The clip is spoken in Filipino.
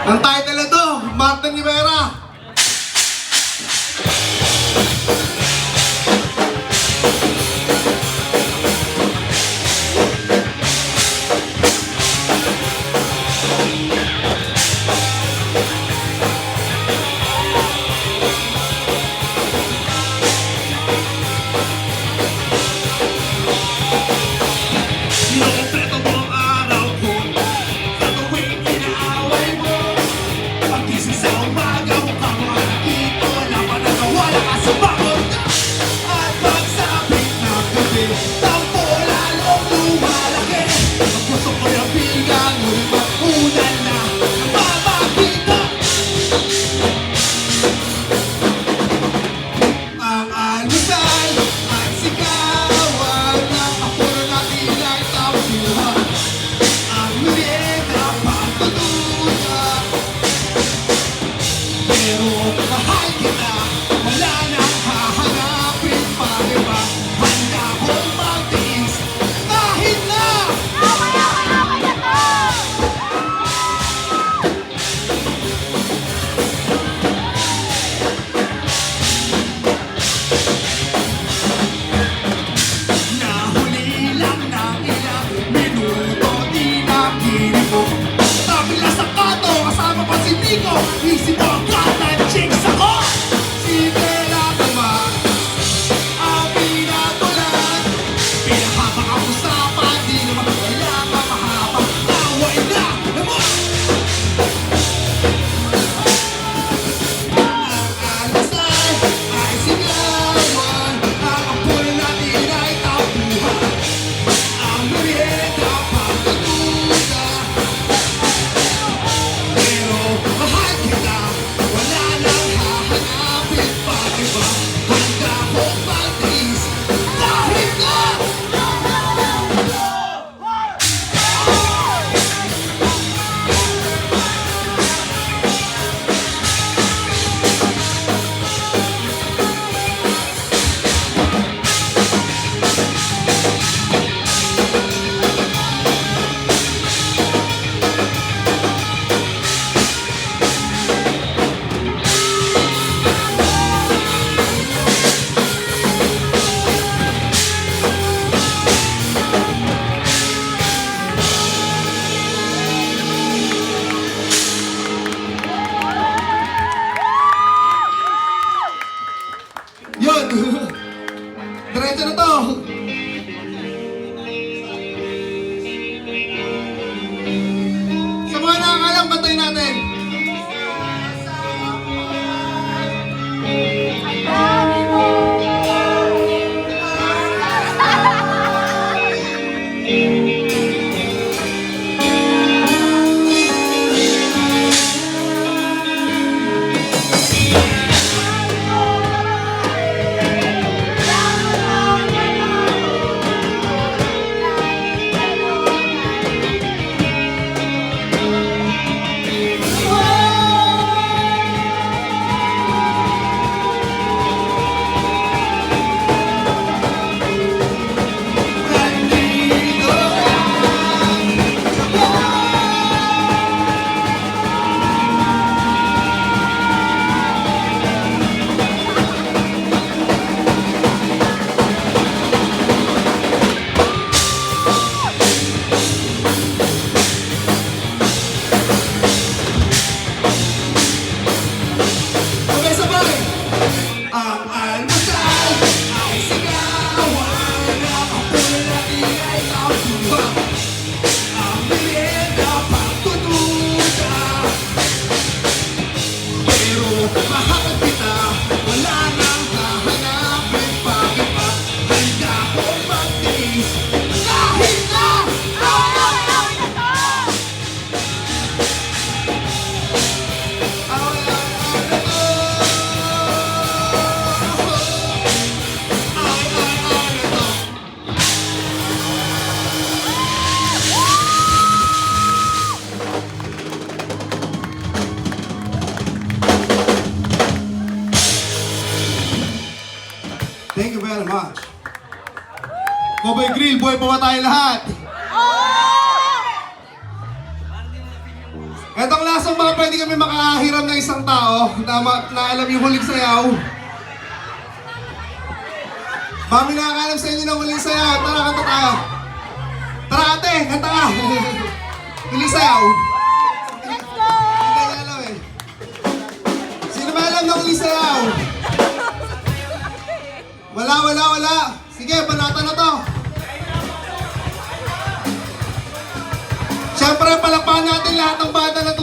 Ang title na to, Martin Rivera. Easy mo, gata, chicks ako! Sige lang naman ang pinatulan. Pinahaba ang usapan, di naman kailangan mahaba. Away na naman! Ang alasay ay sigawan, ang apoy natin ay tapuhan. Ang merienda pagkatuda, pero mahal kita, wala nang hahanapin pa iba. Handa kong magtiis kahit na yun. Diretso na to. Sa mga nakakalang, bantayin natin. Ang almusal ay sigawan, ang apoy natin ay tapuhan. Ang merienda pagtutuda, pero mahal kita, wala nang hahanapin pa iba. Handa kong magtiis kahit na thank you very much. Cowboy Grill, buhay pa ba tayo lahat? Etong lasang mga pwede kami makahiram ng isang tao na alam yung huling sayaw. Mami, nakakalam sa inyo ng huling sayaw. Tara, kanta tayo. Tara ate, kanta ka. Huling sayaw. Let's go! Hindi niya alam eh. Sino ba alam ng huling sayaw? Wala. Sige, banata na to. Siyempre, palakpakan natin lahat ng banda na